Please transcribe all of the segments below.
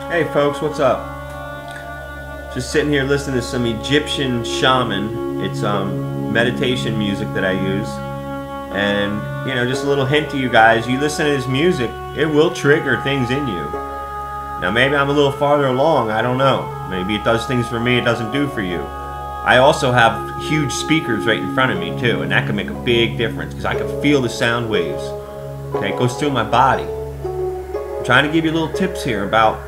Hey folks, what's up? Just sitting here listening to some Egyptian shaman. It's meditation music that I use. And, you know, just a little hint to you guys, you listen to this music, it will trigger things in you. Now maybe I'm a little farther along, I don't know. Maybe it does things for me it doesn't do for you. I also have huge speakers right in front of me too, and that can make a big difference because I can feel the sound waves. Okay, it goes through my body. I'm trying to give you little tips here about,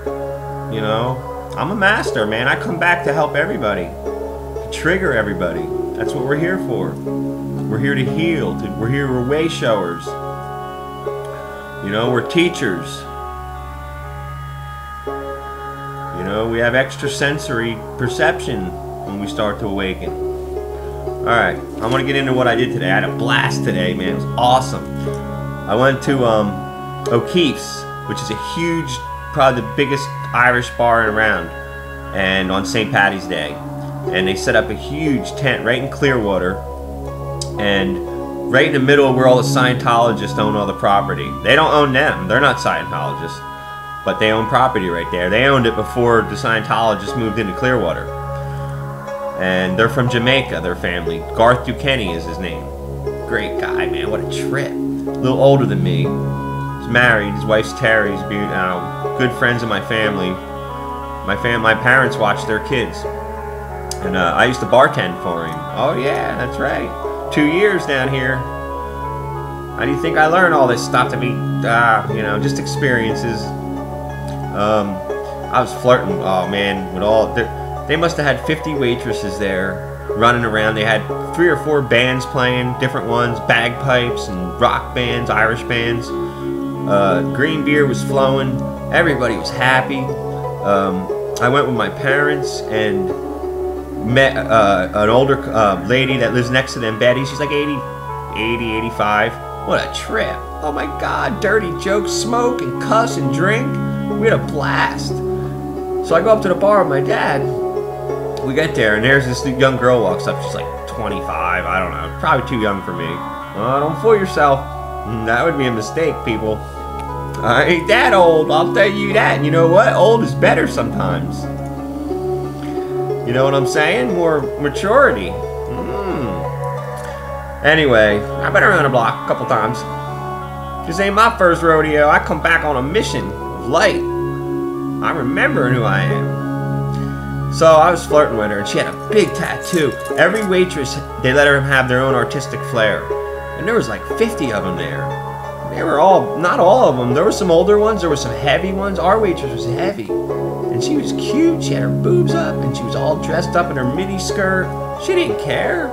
you know, I'm a master, man. I come back to help everybody, to trigger everybody. That's what we're here for. We're here to heal. We're way showers. You know, we're teachers. You know, we have extrasensory perception when we start to awaken. Alright, I want to get into what I did today. I had a blast today, man. It was awesome. I went to O'Keefe's, which is a huge, probably the biggest Irish bar around, and on St. Paddy's Day. And they set up a huge tent right in Clearwater, and right in the middle where all the Scientologists own all the property. They don't own them. They're not Scientologists. But they own property right there. They owned it before the Scientologists moved into Clearwater. And they're from Jamaica, their family. Garth Duquesne is his name. Great guy, man. What a trip. A little older than me. He's married. His wife's Terry. He's good friends of my family. My parents watch their kids. And I used to bartend for him. Oh, yeah, that's right. 2 years down here. How do you think I learned all this stuff to be, you know, just experiences. I was flirting, oh man, with all, they must have had 50 waitresses there running around. They had 3 or 4 bands playing, different ones, bagpipes and rock bands, Irish bands. Green beer was flowing. Everybody was happy. I went with my parents and met an older lady that lives next to them, Betty. She's like 80, 85. What a trip. Oh my God, dirty jokes, smoke and cuss and drink. We had a blast. So I go up to the bar with my dad. We get there and there's this young girl walks up. She's like 25, I don't know, probably too young for me. Oh, don't fool yourself. That would be a mistake, people. I ain't that old, I'll tell you that. And you know what? Old is better sometimes. You know what I'm saying? More maturity. Anyway, I've been around the block a couple times. This ain't my first rodeo. I come back on a mission of light. I remember who I am. So I was flirting with her, and she had a big tattoo. Every waitress, they let her have their own artistic flair. And there was like 50 of them there. They were all, not all of them. There were some older ones. There were some heavy ones. Our waitress was heavy. And she was cute. She had her boobs up, and she was all dressed up in her mini skirt. She didn't care.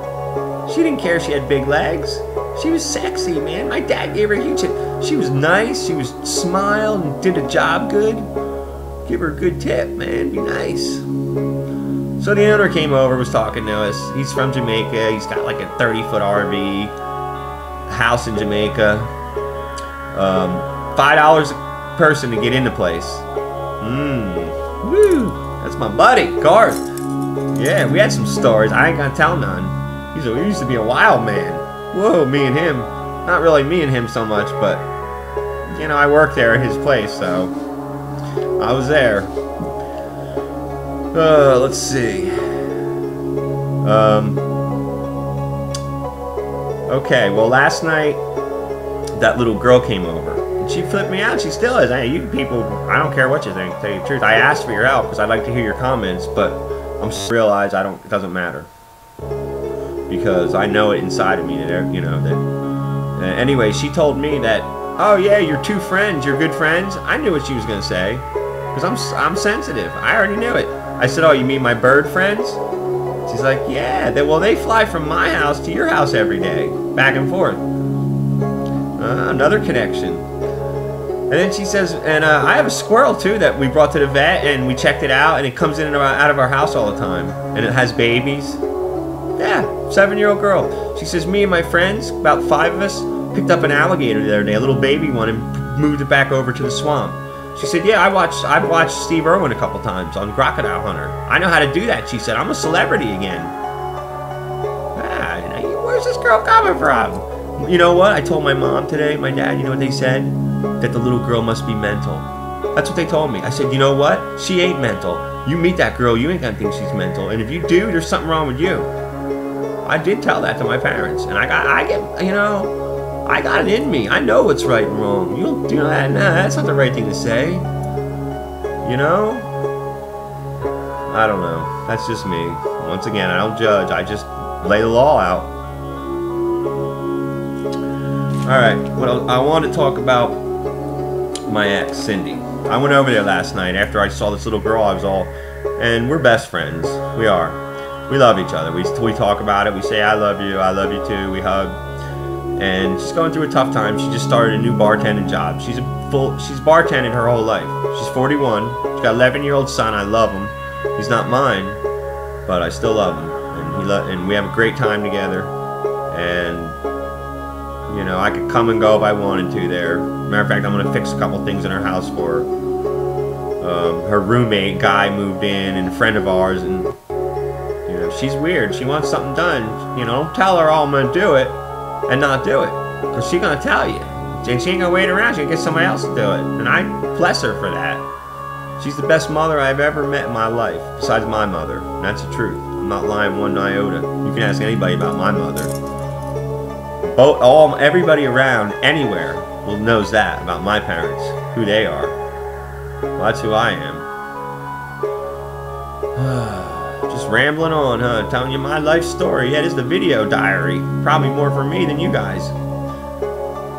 She didn't care she had big legs. She was sexy, man. My dad gave her a huge tip. She was nice. She was smiled and did a job good. Give her a good tip, man. Be nice. So the owner came over, was talking to us. He's from Jamaica. He's got like a 30-foot RV, house in Jamaica. $5 a person to get in the place. Woo! That's my buddy, Garth. Yeah, we had some stories. I ain't gonna tell none. He used to be a wild man. Whoa, me and him. Not really me and him so much, but, you know, I worked there at his place, so I was there. Let's see. Okay, well, last night, that little girl came over. And she flipped me out. She still is. Hey, you people, I don't care what you think, to tell you the truth. I asked for your help because I'd like to hear your comments, but I'm realize it doesn't matter. Because I know it inside of me that, you know, that anyway, she told me that, oh yeah, you're 2 friends, you're good friends. I knew what she was gonna say because I'm sensitive. I already knew it. I said, oh, you mean my bird friends? She's like, yeah, well, they fly from my house to your house every day, back and forth. Another connection. And then she says, and I have a squirrel too that we brought to the vet and we checked it out, and it comes in and out of our house all the time, and it has babies. Yeah, 7-year-old girl. She says, me and my friends, about 5 of us, picked up an alligator the other day, a little baby one, and moved it back over to the swamp. She said, yeah, I've watched Steve Irwin a couple times on Crocodile Hunter. I know how to do that, she said. I'm a celebrity again. Where's this girl coming from? You know what? I told my mom today, my dad, you know what they said? That the little girl must be mental. That's what they told me. I said, you know what? She ain't mental. You meet that girl, you ain't gonna think she's mental. And if you do, there's something wrong with you. I did tell that to my parents. And I got it in me. I know what's right and wrong. You know that? Nah, that's not the right thing to say. You know? I don't know. That's just me. Once again, I don't judge. I just lay the law out. Alright, well, I want to talk about my ex, Cindy. I went over there last night after I saw this little girl. And we're best friends. We are. We love each other. We talk about it. We say, I love you too. We hug. And she's going through a tough time. She just started a new bartending job. She's bartended her whole life. She's 41. She's got an 11-year-old son. I love him. He's not mine, but I still love him. And we have a great time together. And you know, I could come and go if I wanted to there. Matter of fact, I'm going to fix a couple things in her house for her. Her roommate, guy, moved in, and a friend of ours, and, you know, she's weird. She wants something done. You know, don't tell her, oh, I'm going to do it, and not do it. Because she's going to tell you. And she ain't going to wait around. She's going to get somebody else to do it. And I bless her for that. She's the best mother I've ever met in my life, besides my mother. And that's the truth. I'm not lying one iota. You can ask anybody about my mother. Everybody around, anywhere, knows that about my parents, who they are. Well, that's who I am. Just rambling on, huh? Telling you my life story. Yeah, it is the video diary. Probably more for me than you guys.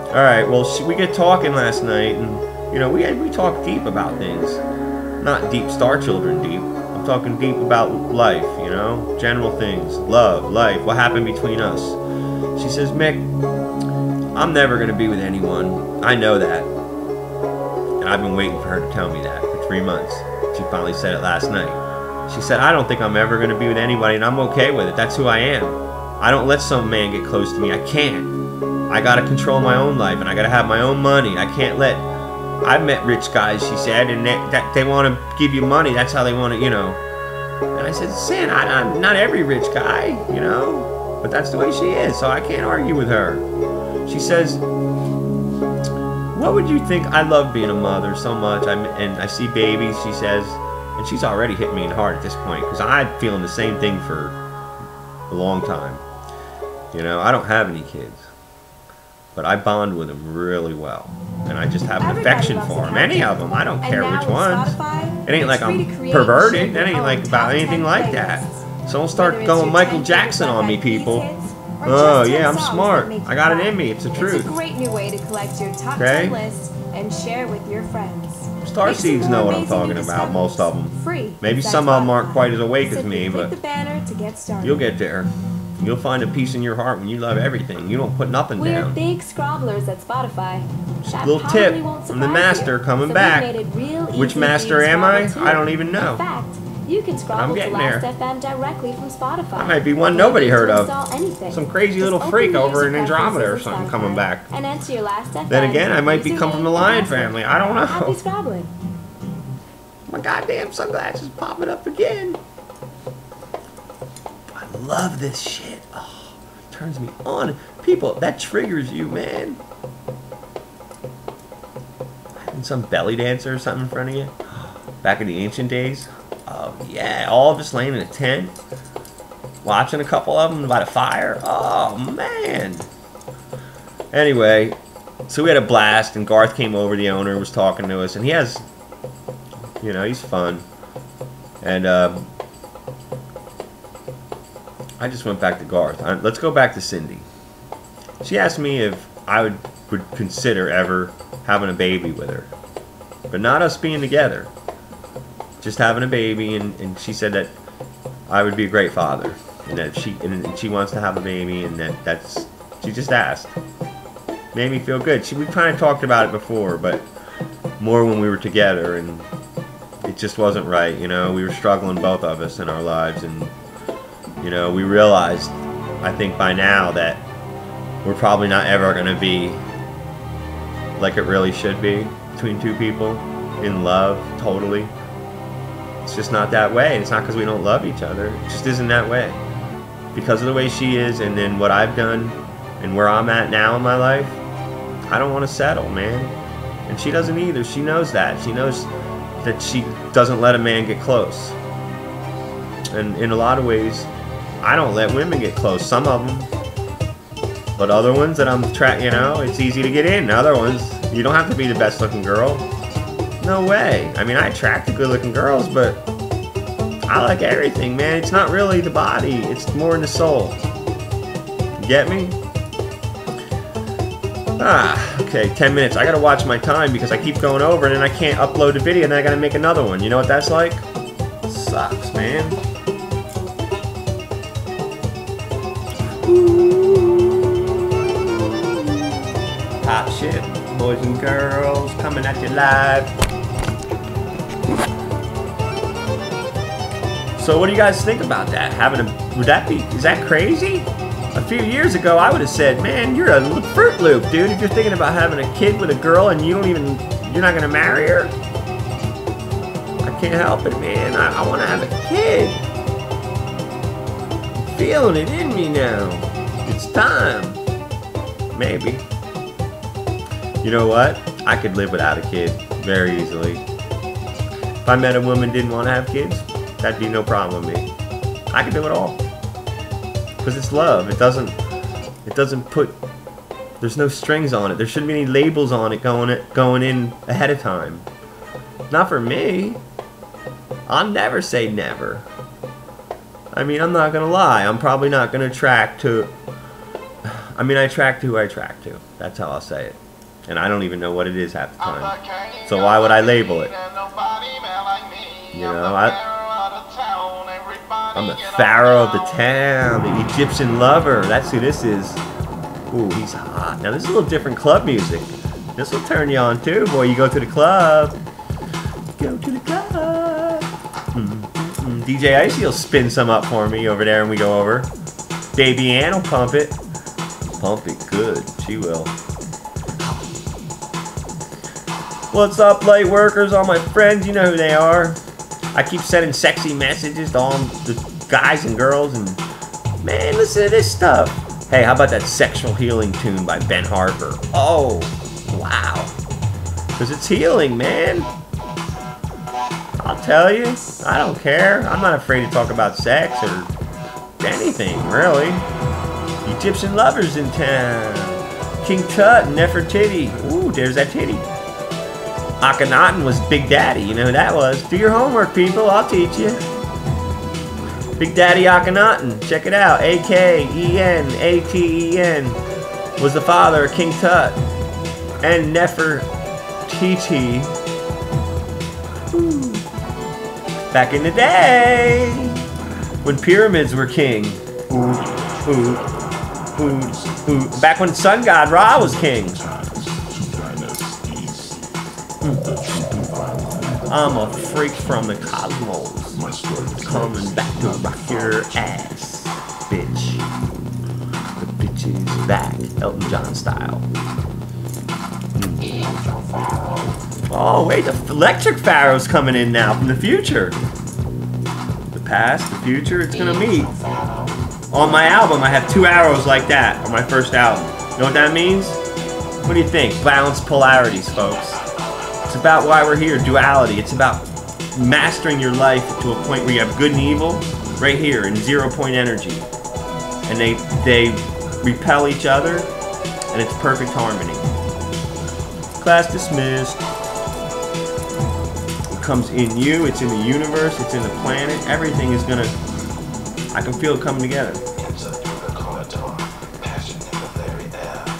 Alright, well, we get talking last night, and, you know, we talk deep about things. Not deep Star Children deep. I'm talking deep about life, you know? General things. Love, life, what happened between us. She says, Mick, I'm never going to be with anyone. I know that. And I've been waiting for her to tell me that for 3 months. She finally said it last night. She said, I don't think I'm ever going to be with anybody, and I'm okay with it. That's who I am. I don't let some man get close to me. I can't. I got to control my own life, and I got to have my own money. I can't let... I've met rich guys, she said, and they want to give you money. That's how they want to, you know. And I said, Sin, I'm not every rich guy, you know. But that's the way she is, so I can't argue with her. She says, what would you think? I love being a mother so much, and I see babies, she says, and she's already hit me in hard at this point, because I'm feeling the same thing for a long time. You know, I don't have any kids, but I bond with them really well, and I just have an affection for them. Any of them, I don't care which ones. It ain't like I'm perverted, it ain't like about anything like that. So don't start going Michael Jackson on me, people. Oh, yeah, I'm smart. I got it in me. It's the truth. It's a great new way to collect your top 10 list and share with your friends. Starseeds know what I'm talking about, most of them. Maybe some of them aren't quite as awake as me, but you'll get there. You'll find a peace in your heart when you love everything. You don't put nothing down. We're big scrobblers at Spotify. Just a little tip from the master coming back. Which master am I? I don't even know. In fact, you can scrobble to Last.fm directly from Spotify. That might be one nobody heard of. Some crazy little freak over in Andromeda or something coming back. And enter your Last.fm. Then again, I might come from the Lion family. I don't know. Happy scrobbling. My goddamn sunglasses popping up again. I love this shit. Oh, it turns me on. People, that triggers you, man. Having some belly dancer or something in front of you. Back in the ancient days. Oh, yeah. All of us laying in a tent. Watching a couple of them by the fire. Oh, man. Anyway, so we had a blast, and Garth came over, the owner, was talking to us, and he has, you know, he's fun. And, I just went back to Garth. Let's go back to Cindy. She asked me if I would consider ever having a baby with her. But not us being together. Just having a baby, and she said that I would be a great father. And that she wants to have a baby, and that's... She just asked. Made me feel good. We kind of talked about it before, but more when we were together, and it just wasn't right, you know. We were struggling, both of us, in our lives, and... You know, we realized, I think by now, that we're probably not ever going to be like it really should be between two people, in love, totally. It's just not that way. And it's not because we don't love each other. It just isn't that way. Because of the way she is, and then what I've done, and where I'm at now in my life, I don't want to settle, man. And she doesn't either. She knows that. She knows that she doesn't let a man get close. And in a lot of ways, I don't let women get close. Some of them. But other ones that I'm you know, it's easy to get in. Other ones, you don't have to be the best looking girl. No way. I mean, I attract the good looking girls, but I like everything, man. It's not really the body. It's more in the soul. You get me? Okay, 10 minutes. I gotta watch my time because I keep going over and then I can't upload the video and then I gotta make another one. You know what that's like? It sucks, man. Hot shit, boys and girls, coming at you live. So what do you guys think about that? Is that crazy? A few years ago, I would have said, man, you're a Fruit Loop, dude. If you're thinking about having a kid with a girl and you're not gonna marry her. I can't help it, man. I wanna have a kid. I'm feeling it in me now. It's time. Maybe. You know what? I could live without a kid very easily. If I met a woman who didn't want to have kids, that'd be no problem with me. I could do it all. Because it's love. It doesn't put, there's no strings on it. There shouldn't be any labels on it going in ahead of time. Not for me. I'll never say never. I mean, I'm not gonna lie. I'm probably not gonna attract to, I attract to who I attract to. That's how I'll say it. And I don't even know what it is half the time. So why would I label it? You know, I'm the pharaoh of the town, the Egyptian lover. That's who this is. Ooh, he's hot. Now this is a little different club music. This will turn you on too, boy. You go to the club. Go to the club. DJ Icy will spin some up for me over there and we go over. Baby Ann will pump it. Pump it good. She will. What's up, light workers? All my friends, you know who they are. I keep sending sexy messages to all the guys and girls, and man, listen to this stuff. Hey, how about that Sexual Healing tune by Ben Harper? Oh, wow. Because it's healing, man. I'll tell you, I don't care. I'm not afraid to talk about sex or anything, really. Egyptian lovers in town. King Tut and Nefertiti. Ooh, there's that titty. Akhenaten was Big Daddy, you know who that was. Do your homework, people, I'll teach you. Big Daddy Akhenaten, check it out. A-K-E-N-A-T-E-N was the father of King Tut. And Nefertiti. Back in the day, when pyramids were king. Back when sun god Ra was king. I'm a freak from the cosmos, coming back to rock your ass, bitch. The bitch is back, Elton John style. Oh wait, the electric pharaoh's coming in now from the future. The past, the future, it's gonna meet. On my album, I have 2 arrows like that on my first album. You know what that means? What do you think? Balanced polarities, folks. It's about why we're here, duality. It's about mastering your life to a point where you have good and evil right here in 0-point energy. And they repel each other, and it's perfect harmony. Class dismissed. It comes in you, it's in the universe, it's in the planet. Everything is gonna, I can feel it coming together.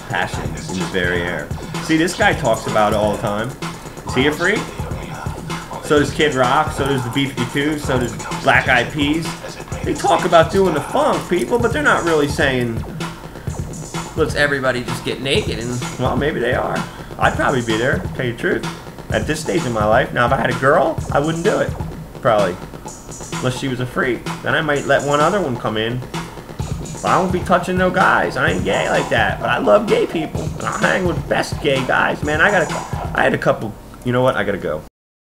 Passion in the very air. See, this guy talks about it all the time. Is he a freak? So does Kid Rock, so does the B-52, so does Black Eyed Peas. They talk about doing the funk, people, but they're not really saying, let's everybody just get naked, and, well, maybe they are. I'd probably be there, to tell you the truth, at this stage in my life. Now, if I had a girl, I wouldn't do it, probably. Unless she was a freak. Then I might let one other one come in. But I won't be touching no guys. I ain't gay like that, but I love gay people. And I hang with best gay guys, man. I had a couple. You know what? I gotta go.